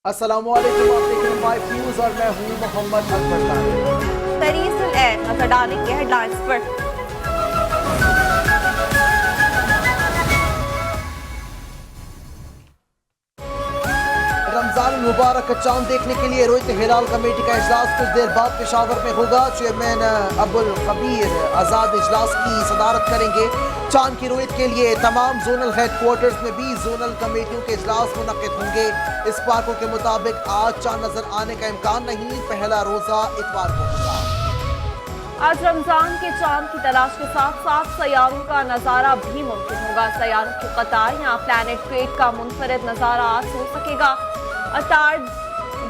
السلام علیکم، آپ دیکھ رہے ہیں مائی نیوز اور میں ہوں محمد اکبر خان۔ تریس العین نظر ڈالیں گے ہیڈ لائنز پر۔ رمضان المبارک کا چاند دیکھنے کے لیے رویت ہلال کمیٹی کا اجلاس کچھ دیر بعد پشاور میں ہوگا۔ چیئرمین ابو الخبیر آزاد اجلاس کی صدارت کریں گے۔ چاند کی رویت کے لیے تمام زونل ہیڈ کوارٹرز میں 20 زونل کمیٹیوں کے اجلاس منعقد ہوں گے۔ اس پارکوں کے مطابق آج چاند نظر آنے کا امکان نہیں، پہلا روزہ اتوار کو ہوگا۔ آج رمضان کے چاند کی تلاش کے ساتھ ساتھ سیاروں کا نظارہ بھی ممکن ہوگا۔ سیاروں کی قطار یا پلانٹ گریڈ کا منفرد نظارہ آج ہو سکے گا۔ عطارد،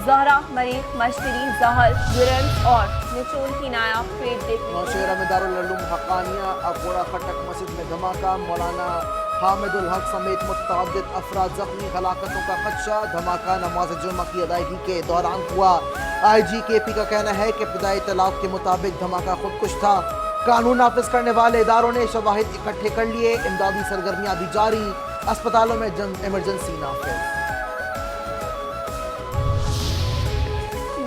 زہرہ، مریخ، مشتری، زحل، یورینس اور نیپچون کی نایاب گریڈ دیکھنے کو نوشہرہ میں دارالعلوم حقانیہ اکوڑا خٹک مسجد میں دھماکہ، مولانا حامد الحق سمیت متعدد افراد زخمی، ہلاکتوں کا خدشہ۔ دھماکہ نماز جمعہ کی ادائیگی کے دوران ہوا۔ آئی جی کے پی کا کہنا ہے کہ ابتدائی اطلاعات کے مطابق دھماکہ خودکش تھا۔ قانون نافذ کرنے والے اداروں نے شواہد اکٹھے کر لیے، امدادی سرگرمیاں بھی جاری، اسپتالوں میں ایمرجنسی نافذ۔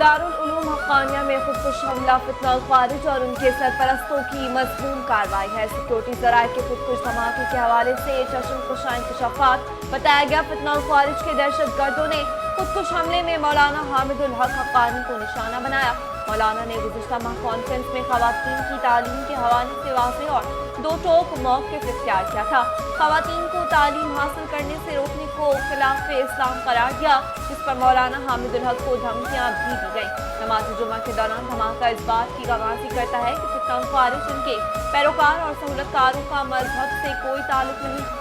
دارالعلوم حقانیہ میں خودکش حملہ فتنہ الخوارج اور ان کے سرپرستوں کی مضمون کارروائی ہے۔ سیکیورٹی ذرائع کے خودکش دھماکے کے حوالے سے چشم کشاں انکشافات۔ بتایا گیا فتنہ الخوارج کے دہشت گردوں نے خودکش حملے میں مولانا حامد الحق حقانی کو نشانہ بنایا۔ مولانا نے گزشتہ ماہ کانفرنس میں خواتین کی تعلیم کے حوالے سے واضح اور دو ٹوک موقف اختیار کیا تھا۔ خواتین کو تعلیم حاصل کرنے سے روکنے کو خلاف اسلام قرار دیا، جس پر مولانا حامد الحق کو دھمکیاں بھی دی گئیں۔ نماز جمعہ کے دوران دھماکہ اس بات کی گواہی کرتا ہے کہ فتنہ الخوارج ان کے پیروکار اور سہولت کاروں کا مذہب سے کوئی تعلق نہیں۔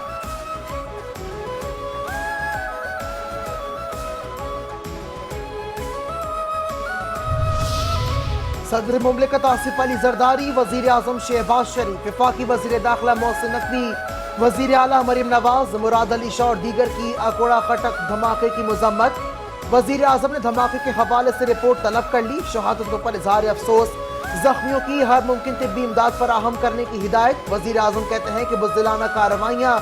صدر مملکت آصف علی زرداری، وزیر اعظم شہباز شریف، وفاقی وزیر داخلہ محسن نقوی، وزیر اعلیٰ مریم نواز، مراد علی شاہ اور دیگر کی اکوڑا خٹک دھماکے کی مذمت۔ وزیر اعظم نے دھماکے کے حوالے سے رپورٹ طلب کر لی، شہادتوں پر اظہار افسوس، زخمیوں کی ہر ممکن طبی امداد فراہم کرنے کی ہدایت۔ وزیر اعظم کہتے ہیں کہ بزدلانہ کارروائیاں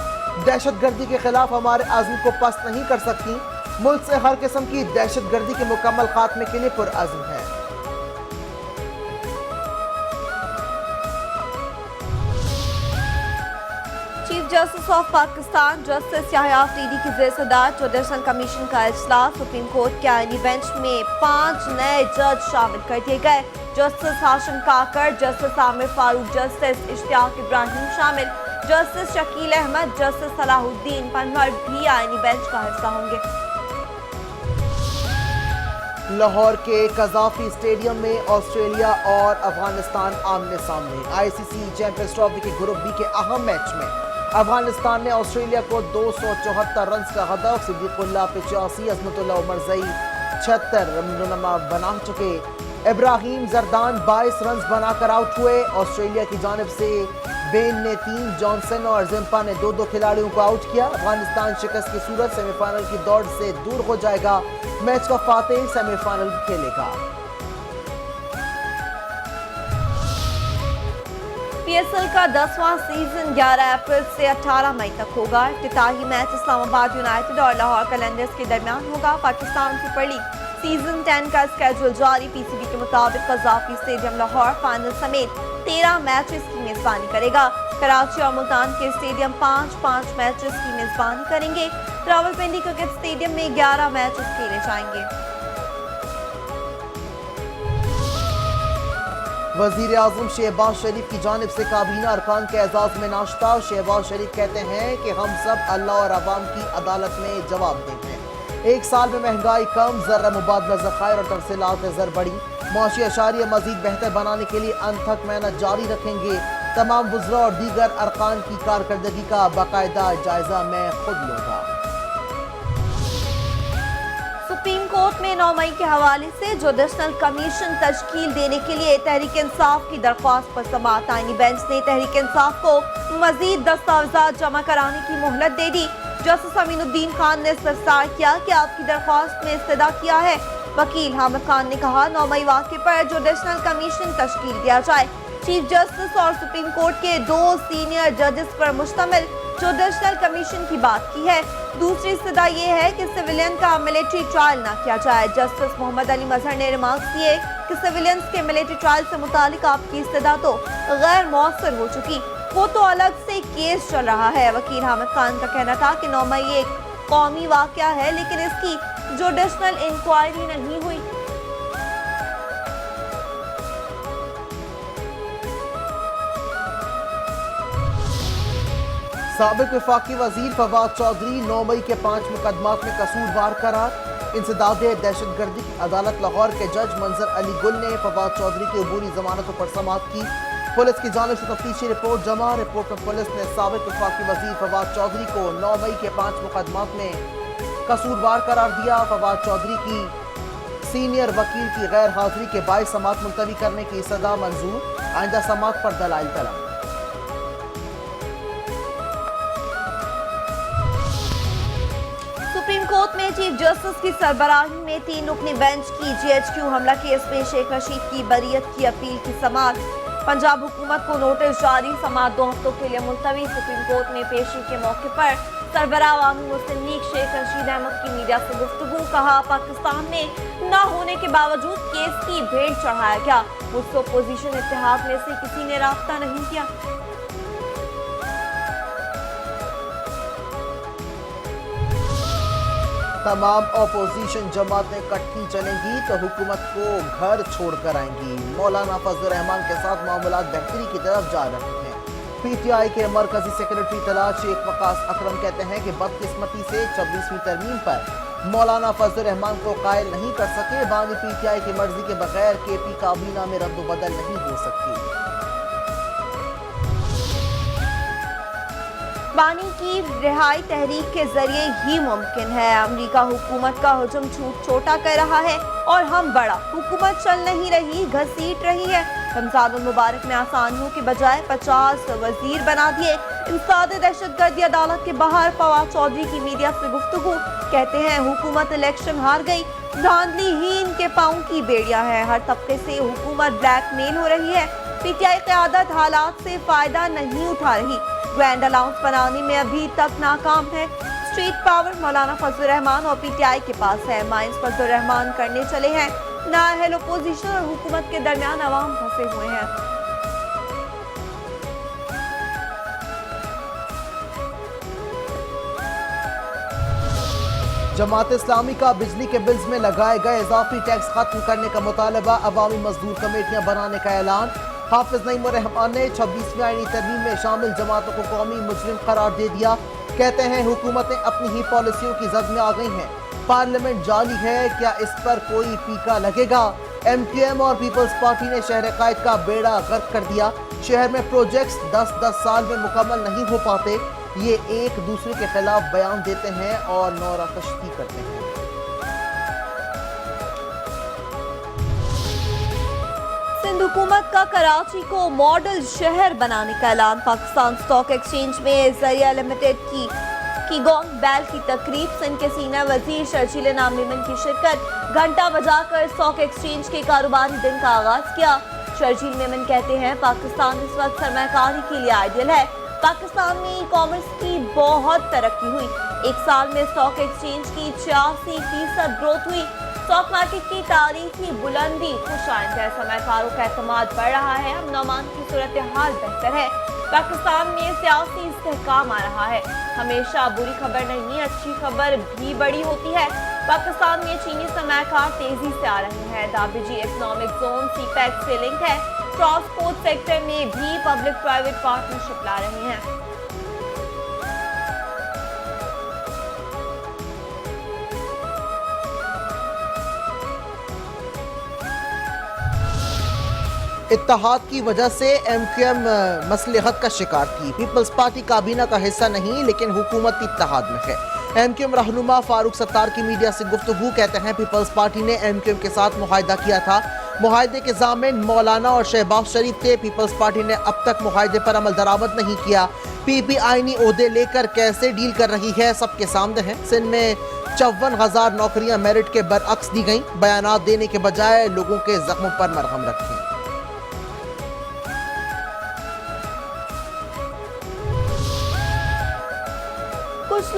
دہشت گردی کے خلاف ہمارے عزم کو پست نہیں کر سکتی، ملک سے ہر قسم کی دہشت گردی کے مکمل خاتمے کے لیے پرعزم ہے۔ Chief justice of Pakistan justice Yahya Afridi کی زیر صدارت جوڈیشل کمیشن کا اجلاس۔ سپریم کورٹ کے آئینی بینچ میں 5 نئے جج شامل کر دیے گئے۔ جسٹس ہاشم کاکڑ، جسٹس عامر فاروق، جسٹس اشتیاق ابراہیم شامل، جسٹس شکیل احمد، جسٹس صلاح الدین پنور بھی آئینی بینچ کا حصہ ہوں گے۔ لاہور کے قذافی اسٹیڈیم میں آسٹریلیا اور افغانستان آمنے سامنے۔ آئی سی سی چیمپئنز ٹرافی کے گروپ بی کے اہم میچ میں افغانستان نے آسٹریلیا کو 274 رنز کا ہدف، صدیق اللہ 85، عظمت اللہ عمرزئی 76 رونما بنا چکے۔ ابراہیم زردان 22 رنز بنا کر آؤٹ ہوئے۔ آسٹریلیا کی جانب سے بین نے 3، جانسن اور زمپا نے 2 کھلاڑیوں کو آؤٹ کیا۔ افغانستان شکست کی صورت سیمی فائنل کی دوڑ سے دور ہو جائے گا، میچ کا فاتح سیمی فائنل کھیلے گا۔ پی ایس ایل کا 10واں سیزن 11 اپریل سے 18 مئی تک ہوگا۔ افتتاحی میچ اسلام آباد یونائیٹڈ اور لاہور قلندرز کے درمیان ہوگا۔ پاکستان سپر لیگ سیزن 10 کا اسکیڈول جاری۔ پی سی بی کے مطابق قذافی اسٹیڈیم لاہور فائنل سمیت 13 میچز کی میزبانی کرے گا۔ کراچی اور ملتان کے اسٹیڈیم 5 میچز کی میزبانی کریں گے۔ راولپنڈی کرکٹ اسٹیڈیم میں 11 میچز کھیلے جائیں گے۔ وزیر اعظم شہباز شریف کی جانب سے کابینہ ارکان کے اعزاز میں ناشتہ۔ شہباز شریف کہتے ہیں کہ ہم سب اللہ اور عوام کی عدالت میں جواب دہ ہیں۔ 1 سال میں مہنگائی کم، ذرہ مبادلہ ذخائر اور ترسیلات زر بڑھی، معاشی اشاریہ مزید بہتر بنانے کے لیے انتھک محنت جاری رکھیں گے۔ تمام وزراء اور دیگر ارکان کی کارکردگی کا باقاعدہ جائزہ میں خود لوں گا۔ سپریم کورٹ میں 9 مئی کے حوالے سے جوڈیشل کمیشن تشکیل دینے کے لیے تحریک انصاف کی درخواست پر سماعت۔ آئینی بینچ نے تحریک انصاف کو مزید دستاویزات جمع کرانے کی مہلت دے دی۔ جسٹس امین الدین خان نے استفسار کیا کہ آپ کی درخواست میں استدعا کیا ہے۔ وکیل حامد خان نے کہا 9 مئی واقعے پر جوڈیشل کمیشن تشکیل دیا جائے۔ چیف جسٹس اور سپریم کورٹ کے 2 سینئر ججز پر مشتمل जुडिशल कमीशन की बात की है। दूसरी इस्तदा ये है कि सिविलियन का मिलिट्री ट्रायल ना किया जाए। जस्टिस मोहम्मद अली मजहर ने रिमार्क्स दिए कि सिविलियंस के मिलिट्री ट्रायल से मुतालिक आपकी इस्तदा तो गैर मौसर हो चुकी, वो तो अलग से केस चल रहा है। वकील हामिद खान का कहना था कि 9 मई एक कौमी वाक़या है, लेकिन इसकी जुडिशल इंक्वायरी नहीं हुई। साबिक वफाकी वजीर फवाद चौधरी 9 मई के 5 मुकदमात में कसूरवार करार। इंसदाद दहशतगर्दी की अदालत लाहौर के जज मंजर अली गुल ने फवाद चौधरी की अबूरी जमानतों पर समाअत की। पुलिस की जानिब से तफ्तीशी रिपोर्ट जमा। रिपोर्ट में पुलिस ने साबिक वफाकी वजीर फवाद चौधरी को 9 मई के 5 मुकदमात में कसूरवार करार दिया। फवाद चौधरी की सीनियर वकील की गैर हाजिरी के बायस समाअत मुलतवी करने की सदा मंजूर। आइंदा समाअत पर दलाइल तलब। सुप्रीम कोर्ट में चीफ जस्टिस की सरबराही में 3 रुकनी बेंच की GHQ हमला केस में शेख रशीद की बरीयत की अपील की समाअत। पंजाब हुकूमत को नोटिस जारी, समाअत 2 हफ्तों के लिए मुलतवी। सुप्रीम कोर्ट में पेशी के मौके पर सरबराह अवामी मुस्लिम लीग शेख रशीद अहमद की मीडिया से गुफ्तगू। कहा, पाकिस्तान में न होने के बावजूद केस की भेंट चढ़ाया गया। मुझसे अपोजिशन इत्तेहाद में से किसी ने राब्ता नहीं किया। तमाम अपोजिशन जमातें इकट्ठी चलेंगी तो हुकूमत को घर छोड़कर आएंगी। मौलाना फजल रहमान के साथ मामलात बेहतरी की तरफ जा रहे हैं। PTI के मरकजी सेक्रेटरी तलाश शेख वकास अकरम कहते हैं कि बदकिस्मती से 26वीं तरमीम पर मौलाना फजल रहमान को कायल नहीं कर सके। बानी PTI की मर्जी के बगैर KP काबीना में रद्द-बदल नहीं हो सकती। बानी की रिहाई तहरीक के जरिए ही मुमकिन है। अमरीका हुकूमत का हुजूम छोटा कर रहा है और हम बड़ा। हुकूमत चल नहीं रही, घसीट रही है। रमजानुल मुबारक में आसानियों के बजाय 50 वजीर बना दिए। इंसदाद दहशतगर्दी अदालत के बाहर फवाद चौधरी की मीडिया से गुफ्तगू। कहते हैं हुकूमत इलेक्शन हार गई, धांधली ही इनके पाँव की बेड़ियां है। हर तबके से हुकूमत ब्लैकमेल हो रही है। PTI क़यादत हालात से फायदा नहीं उठा रही। ग्रैंड अलाउंस बनाने में अभी तक नाकाम है। स्ट्रीट पावर मौलाना फजल रहमान और PTI के पास है। माइंस फजल रहमान करने चले हैं। नाअहल अपोजिशन और हुकूमत के दरमियान अवाम फंसे हुए हैं। जमात इस्लामी का बिजली के बिल्स में लगाए गए इजाफी टैक्स खत्म करने का मुतालबा। अवामी मजदूर कमेटियां बनाने का ऐलान। हाफिज नईम रहमान ने 26वीं आईनी तरमीम में शामिल जमातों को कौमी मुजरिम करार दे दिया। कहते हैं हुकूमतें अपनी ही पॉलिसियों की जद में आ गई हैं। पार्लियामेंट जाली है, क्या इस पर कोई पीका लगेगा? MQM और पीपल्स पार्टी ने शहर कायद का बेड़ा गर्क कर दिया। शहर में प्रोजेक्ट्स 10-10 साल में मुकम्मल नहीं हो पाते। ये एक दूसरे के खिलाफ बयान देते हैं और नौरा कश्ती करते हैं। सिंध हुकूमत का कराची को मॉडल शहर बनाने का ऐलान। पाकिस्तान स्टॉक एक्सचेंज में जरिया लिमिटेड की कीगोंग बैल की तकरीब। सिंध के सीनियर वजीर शर्जील नाम मेमन की शिरकत। घंटा बजाकर स्टॉक एक्सचेंज के कारोबारी दिन का आगाज किया। शर्जील मेमन कहते हैं पाकिस्तान इस वक्त सरमायाकारी के लिए आइडियल है। पाकिस्तान में ई-कॉमर्स की बहुत तरक्की हुई। एक साल में स्टॉक एक्सचेंज की 86% ग्रोथ हुई। स्टॉक मार्केट की तारीखी बुलंदी खुशाइंद है। सरमायाकारों का एतमाद बढ़ रहा है। अब नौमान की सूरत हाल बेहतर है। पाकिस्तान में सियासी इस्तेहकाम आ रहा है। हमेशा बुरी खबर नहीं, अच्छी खबर भी बड़ी होती है। पाकिस्तान में चीनी सरमायाकार तेजी से आ रहे हैं। दाबिजी इकोनॉमिक जोन CPEC से लिंक है। ट्रांसपोर्ट सेक्टर में भी पब्लिक प्राइवेट पार्टनरशिप ला रहे हैं। इत्तेहाद की वजह से MQM मसलहत का शिकार थी। पीपल्स पार्टी काबीना का हिस्सा नहीं, लेकिन हुकूमत इत्तेहाद में है। MQM रहनुमा फारूक सत्तार की मीडिया से गुफ्तगू। कहते हैं पीपल्स पार्टी ने MQM के साथ मुआहिदा किया था। मुआहिदे के ज़ामिन मौलाना और शहबाज शरीफ थे। पीपल्स पार्टी ने अब तक मुआहिदे पर अमल दरामद नहीं किया। PP आईनी ओहदे लेकर कैसे डील कर रही है सबके सामने है। सिंध में 54,000 नौकरियां मेरिट के बरअक्स दी गईं। बयानात देने के बजाय लोगों के जख्मों पर मरहम रखें।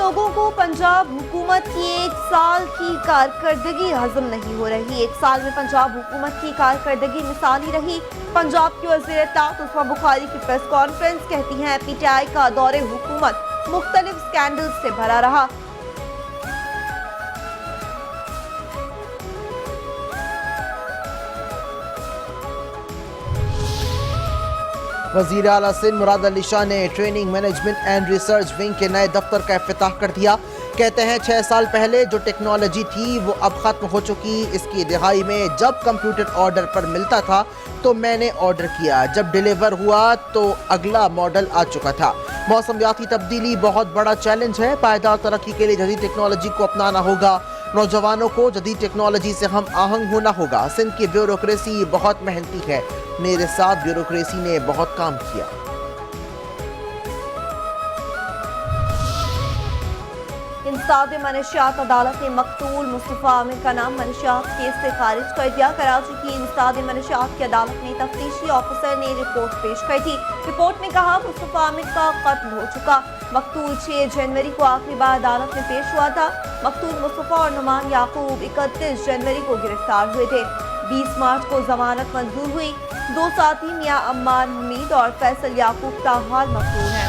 लोगों को पंजाब हुकूमत की एक साल की कारकर्दगी हजम नहीं हो रही। एक साल में पंजाब हुकूमत की कारकर्दगी मिसाली रही। पंजाब की वज़ीर इत्तलात उस्मा बुखारी की प्रेस कॉन्फ्रेंस कहती हैं पीटीआई का दौरे हुकूमत मुख्तलिफ स्कैंडल से भरा रहा। वज़ीर आला सिंध मुराद अली शाह ने training management and research wing के नए दफ्तर का इफ्तिताह कर दिया। कहते हैं 6 साल पहले जो टेक्नोलॉजी थी वो अब ख़त्म हो चुकी। इसकी दिहाई में जब कंप्यूटर ऑर्डर पर मिलता था तो मैंने ऑर्डर किया, जब डिलीवर हुआ तो अगला मॉडल आ चुका था। मौसमियाती तब्दीली बहुत बड़ा चैलेंज है। पायदार तरक्की के लिए जदीद टेक्नोलॉजी को अपनाना होगा। नौजवानों को जदीद टेक्नोलॉजी से हम आहंग होना होगा। सिंध की ब्यूरोक्रेसी बहुत मेहनती है। मेरे साथ ब्यूरोक्रेसी ने बहुत काम किया। इंसाद मनशियात अदालत ने मकतूल मुस्तफ़ा आमिर का नाम मनशियात केस से खारिज कर दिया। कराची की इंसाद मनशियात की अदालत में तफ्तीशी ऑफिसर ने रिपोर्ट पेश की थी। रिपोर्ट में कहा मुस्तफ़ा आमिर का कत्ल हो चुका। मकतूल 6 जनवरी को आखिरी बार अदालत में पेश हुआ था। मकतूल मुस्तफ़ा और नुमान याकूब 31 जनवरी को गिरफ्तार हुए थे। 20 मार्च को जमानत मंजूर हुई। 2 साथी मियां अम्मार हमीद और फैसल याकूब ताहाल मकतूल हैं।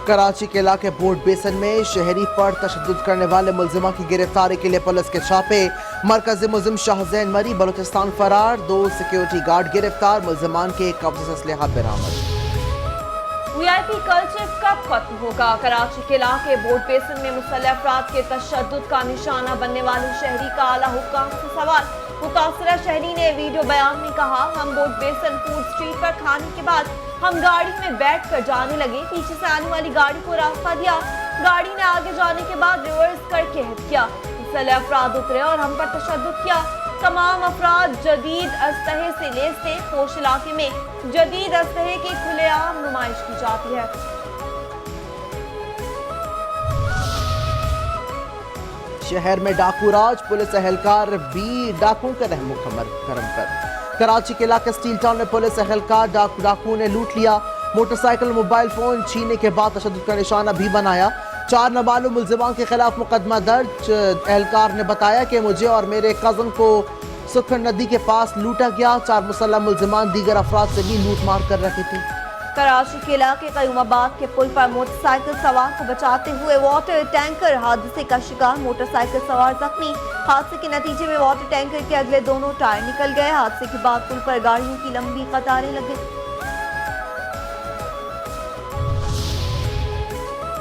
कराची के इलाके बोर्ड बेसन में शहरी पर तशद्दुद करने वाले मुलजिमा की गिरफ्तारी के लिए पुलिस के छापे। मरकजी मुलजिम शाहजैन मरी बलूचिस्तान फरार। 2 सिक्योरिटी गार्ड गिरफ्तार। मुलजिमान के कब्जे से असलहा बरामद। वीआईपी कल्चर कब खत्म होगा? कराची के इलाके बोर्ड बेसन में मुसल्लह अफराद के तशद्दुद का निशाना बनने वाले शहरी का आला हुक्काम से सवाल। मुतासरा शहरी ने वीडियो बयान में कहा हम बोर्ड बेसन फूड स्ट्रीट पर खाने के बाद हम गाड़ी में बैठ कर जाने लगे। पीछे से आने वाली गाड़ी को रास्ता दिया। गाड़ी ने आगे जाने के बाद रिवर्स करके हिट किया। मुसल्लह अफराद उतरे और हम पर तशद्दुद किया। तमाम अफराद जदीद असलहे से लैस थे। पोश इलाके में जदीद असलहे की खुलेआम नुमाइश की जाती है। शहर में डाकू राज। पुलिस एहलकार भी डाकुओं के रहम करम पर। कराची के इलाके स्टील टाउन में पुलिस एहलकार डाकू ने लूट लिया। मोटरसाइकिल मोबाइल फोन छीनने के बाद तशद्दुद का निशाना भी बनाया। 4 नाबालिग मुलजिमान के खिलाफ मुकदमा दर्ज। एहलकार ने बताया कि मुझे और मेरे कज़न को सुखन नदी के पास लूटा गया। 4 मुसल्लह मुलजिमान दीगर अफराद से भी लूट मार कर रहे थे। कराची के इलाके कयूमाबाद के पुल पर मोटरसाइकिल सवार को बचाते हुए वाटर टैंकर हादसे का शिकार। मोटरसाइकिल सवार जख्मी। हादसे के नतीजे में वाटर टैंकर के अगले दोनों टायर निकल गए। हादसे के बाद पुल पर गाड़ियों की लंबी कतारें लग गई।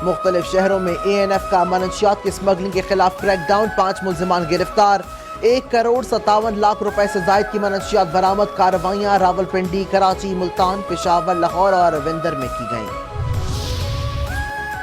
मुख्तलिफ शहरों में ANF का मनशियात की स्मगलिंग के खिलाफ क्रैकडाउन। 5 मुलजिमान गिरफ्तार। 1,57,00,000 रुपए से जायद की मनशियात बरामद। कार्रवाइयां रावलपिंडी, कराची, मुल्तान, पेशावर, लाहौर और रविंदर में की गईं।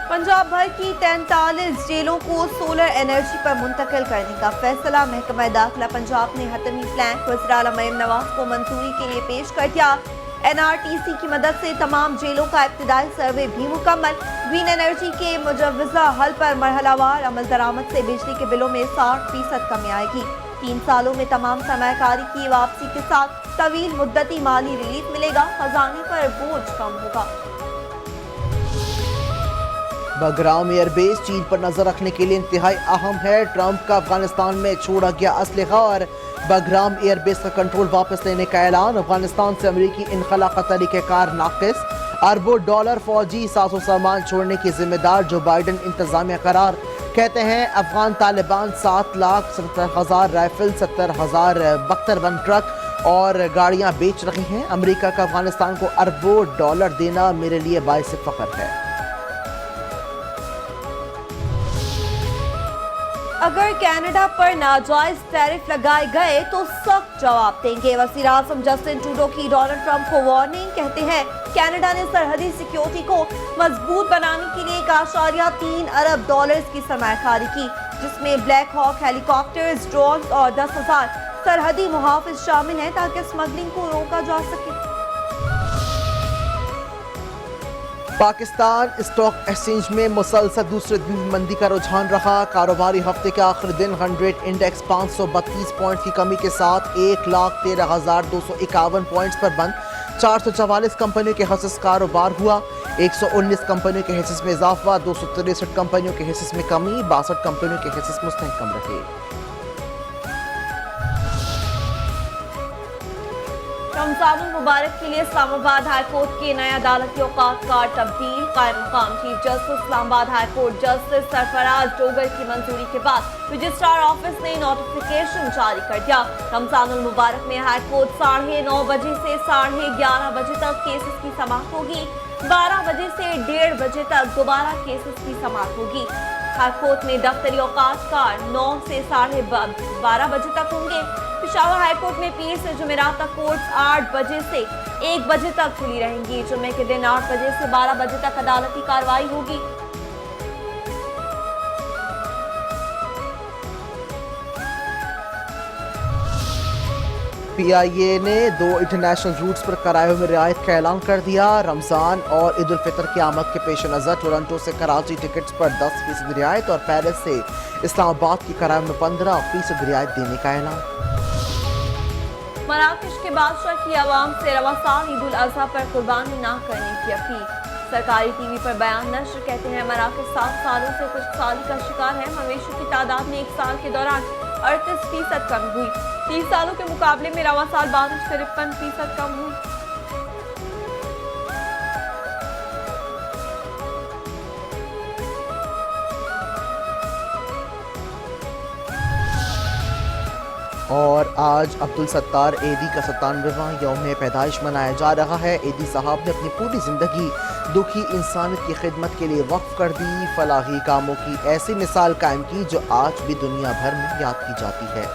पंजाब भर की 43 जेलों को सोलर एनर्जी पर मुंतकिल करने का फैसला। महकमा दाखिला पंजाब ने हतमी प्लान वज़ीर आला मरीम नवाज को मंजूरी के लिए पेश कर दिया। NRTC की मदद से तमाम जेलों का इब्तिदाई सर्वे भी मुकम्मल। ग्रीन एनर्जी के मुजव्वज़ा हल पर मरहलावार अमल दरामद से बिजली के बिलों में 60% कमी आएगी। 3 सालों में तमाम सरमायाकारी की वापसी के साथ तवील मुद्दती माली रिलीफ मिलेगा। खजाने पर बोझ कम होगा। बगराम एयरबेस चीन पर नजर रखने के लिए इंतहाई अहम है। ट्रंप का अफगानिस्तान में छोड़ा गया असलहा और बगराम एयरबेस का कंट्रोल वापस लेने का ऐलान। अफगानिस्तान से अमरीकी इनखला का तरीक़ेकार नाक़िस। अरबों डॉलर फौजी साजो सामान छोड़ने की जिम्मेदार जो बाइडन इंतजामिया करार। कहते हैं अफगान तालिबान 7,70,000 राइफल, 70,000 बख्तर-बंद ट्रक और गाड़ियां बेच रही हैं। अमेरिका का अफगानिस्तान को अरबों डॉलर देना मेरे लिए बाइस फ़ख्र है। अगर कनाडा पर नाजायज टैरिफ लगाए गए तो सख्त जवाब देंगे। वज़ीर आज़म जस्टिन ट्रूडो की डोनाल्ड ट्रंप को वार्निंग। कहते हैं कनाडा ने सरहदी सिक्योरिटी को मजबूत बनाने के लिए $1.3 अरब की सरमायाकारी की, जिसमें ब्लैक हॉक हेलीकॉप्टर्स, ड्रोन्स और 10,000 सरहदी मुहाफिज शामिल हैं ताकि स्मगलिंग को रोका जा सके। पाकिस्तान स्टॉक एक्सचेंज में मुसलसल दूसरे दिन मंदी का रुझान रहा। कारोबारी हफ्ते के आखिरी दिन 100 इंडेक्स 532 पॉइंट्स की कमी के साथ 1,13,251 पॉइंट्स पर बंद। 444 कंपनियों के हसस कारोबार हुआ। 119 कंपनियों के हिस्से में इजाफा, 263 कंपनियों के हिस्से में कमी, 62 कंपनियों के हिस्से मुस्तहकम रहे। रमजानुल मुबारक के लिए इस्लामाबाद हाई कोर्ट के नए अदालती औकात का तब्दील। कायम मकाम chief justice Islamabad high court justice Sarfaraz Dogar की मंजूरी के बाद रजिस्ट्रार ऑफिस ने नोटिफिकेशन जारी कर दिया। रमजानुल मुबारक में हाई कोर्ट 9:30 बजे से 11:30 बजे तक केसेस की समाअत होगी। 12 बजे से 1:30 बजे तक दोबारा केसेस की समाअत होगी। हाई कोर्ट में दफ्तरी औकात का 9 से 12:30 बजे तक होंगे। पेशावर हाई कोर्ट में पीर से जुमेरात तक कोर्ट्स 8 बजे से 1 बजे तक खुली रहेंगी। जुम्मे के दिन 8 बजे से 12 बजे तक अदालती कार्रवाई होगी। PIA ने 2 इंटरनेशनल रूट्स पर किरायों में रियायत का ऐलान कर दिया। रमजान और ईद उल फितर की आमद के पेश नज़र टोरंटो से कराची टिकट्स पर 10% रियायत और पेरिस से इस्लामाबाद की किरायों में 15% रियायत देने का ऐलान। मराकश के बादशाह की आवाम से रवा साल ईद उल अजहा पर कुर्बानी ना करने की अपील। सरकारी टीवी पर बयान नश्र कहते हैं मराकश 7 सालों से खुशहाली का शिकार है। मवेशियों की तादाद में 1 साल के दौरान 38% कम हुई। 30 सालों के मुकाबले में रवा साल बारिश 53% कम हुई। और आज अब्दुल सत्तार एदी का 97वां यौम पैदाइश मनाया जा रहा है। एदी साहब ने अपनी पूरी ज़िंदगी दुखी इंसानियत की खिदमत के लिए वक्फ कर दी। फलाही कामों की ऐसी मिसाल कायम की जो आज भी दुनिया भर में याद की जाती है।